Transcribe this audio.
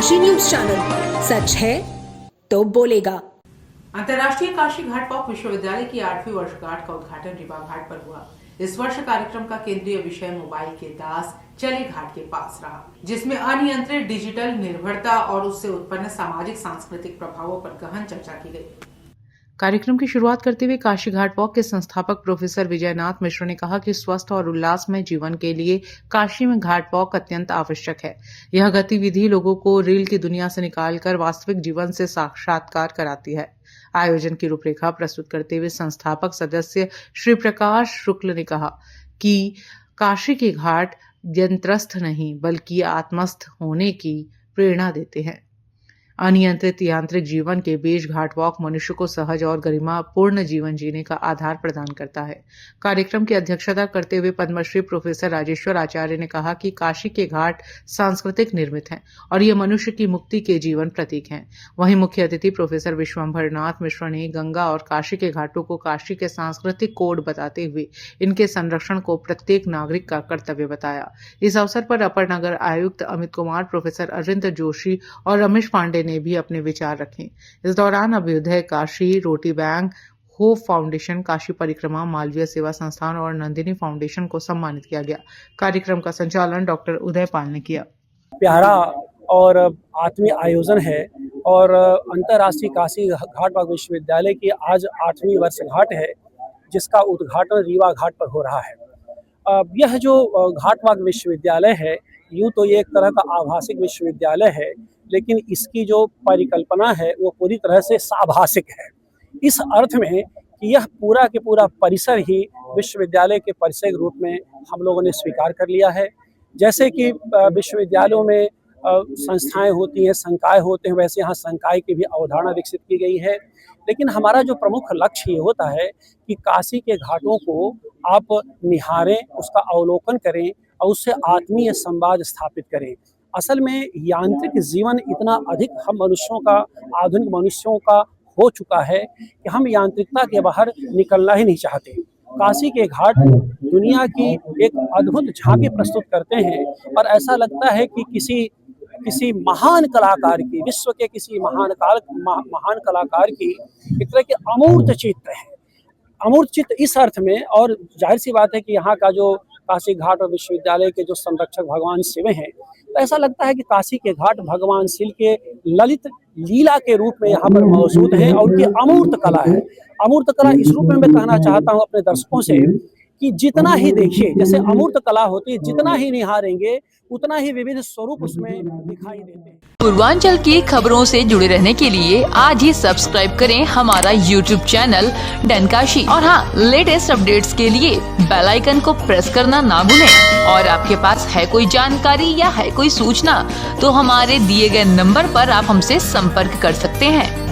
Kashi news channel, सच है तो बोलेगा। अंतर्राष्ट्रीय काशी घाट वॉक विश्वविद्यालय की 8वीं वर्षगांठ का उद्घाटन रीवा घाट पर हुआ। इस वर्ष कार्यक्रम का केंद्रीय विषय मोबाइल के दास चले घाट के पास रहा, जिसमें अनियंत्रित डिजिटल निर्भरता और उससे उत्पन्न सामाजिक सांस्कृतिक प्रभावों पर गहन चर्चा की गई। कार्यक्रम की शुरुआत करते हुए काशी घाट वॉक के संस्थापक प्रोफेसर विजयनाथ मिश्र ने कहा कि स्वस्थ और उल्लासमय जीवन के लिए काशी में घाट वॉक अत्यंत आवश्यक है। यह गतिविधि लोगों को रील की दुनिया से निकालकर वास्तविक जीवन से साक्षात्कार कराती है। आयोजन की रूपरेखा प्रस्तुत करते हुए संस्थापक सदस्य श्री प्रकाश शुक्ल ने कहा कि काशी के घाट यंत्रस्थ नहीं बल्कि आत्मस्थ होने की प्रेरणा देते हैं। अनियंत्रित यांत्रिक जीवन के बीच घाट वॉक मनुष्य को सहज और गरिमापूर्ण जीवन जीने का आधार प्रदान करता है। कार्यक्रम की अध्यक्षता करते हुए पद्मश्री प्रोफेसर राजेश्वर आचार्य ने कहा कि काशी के घाट सांस्कृतिक निर्मित हैं और ये मनुष्य की मुक्ति के जीवन प्रतीक हैं। वहीं मुख्य अतिथि प्रोफेसर विश्वंभरनाथ मिश्र ने गंगा और काशी के घाटों को काशी के सांस्कृतिक कोड बताते हुए इनके संरक्षण को प्रत्येक नागरिक का कर्तव्य बताया। इस अवसर पर अपर नगर आयुक्त अमित कुमार, प्रोफेसर अरिंद जोशी और रमेश पांडे ने भी अपने विचार रखे। इस दौरान अभ्युदय काशी, रोटी बैंक, होप फाउंडेशन, काशी परिक्रमा, मालवीय सेवा संस्थान और नंदिनी फाउंडेशन को सम्मानित किया गया। कार्यक्रम का संचालन डॉक्टर उदय पाल ने किया। प्यारा और आत्मीय आयोजन है और अंतर्राष्ट्रीय काशी घाट वॉक विश्वविद्यालय की आज 8वीं वर्षगांठ है, जिसका उद्घाटन रीवा घाट पर हो रहा है। यह जो घाट वॉक विश्वविद्यालय है, यूँ तो ये एक तरह का आभासिक विश्वविद्यालय है, लेकिन इसकी जो परिकल्पना है वो पूरी तरह से साभासिक है, इस अर्थ में कि यह पूरा के पूरा परिसर ही विश्वविद्यालय के परिसर के रूप में हम लोगों ने स्वीकार कर लिया है। जैसे कि विश्वविद्यालयों में संस्थाएं होती हैं, संकाय होते हैं, वैसे यहाँ संकाय की भी अवधारणा विकसित की गई है। लेकिन हमारा जो प्रमुख लक्ष्य ये होता है कि काशी के घाटों को आप निहारें, उसका अवलोकन करें और उससे आत्मीय संवाद स्थापित करें। असल में यांत्रिक जीवन इतना अधिक हम मनुष्यों का, आधुनिक मनुष्यों का हो चुका है कि हम यांत्रिकता के बाहर निकलना ही नहीं चाहते। काशी के घाट दुनिया की एक अद्भुत झांकी प्रस्तुत करते हैं और ऐसा लगता है कि किसी महान कलाकार की, विश्व के किसी महान कलाकार की एक तरह के अमूर्त चित्र है। अमूर्त चित्र इस अर्थ में, और जाहिर सी बात है कि यहाँ का जो काशी घाट और विश्वविद्यालय के जो संरक्षक भगवान शिव हैं, तो ऐसा लगता है कि काशी के घाट भगवान शिव के ललित लीला के रूप में यहाँ पर मौजूद है और उनकी अमूर्त कला है। अमूर्त कला इस रूप में मैं कहना चाहता हूँ अपने दर्शकों से कि जितना ही देखिए, जैसे अमूर्त कला होती है, जितना ही निहारेंगे उतना ही विविध स्वरूप उसमें दिखाई देते हैं। पूर्वांचल की खबरों से जुड़े रहने के लिए आज ही सब्सक्राइब करें हमारा YouTube चैनल डनकाशी और हाँ, लेटेस्ट अपडेट्स के लिए बेल आइकन को प्रेस करना ना भूलें। और आपके पास है कोई जानकारी या है कोई सूचना तो हमारे दिए गए नंबर पर आप हमसे संपर्क कर सकते हैं।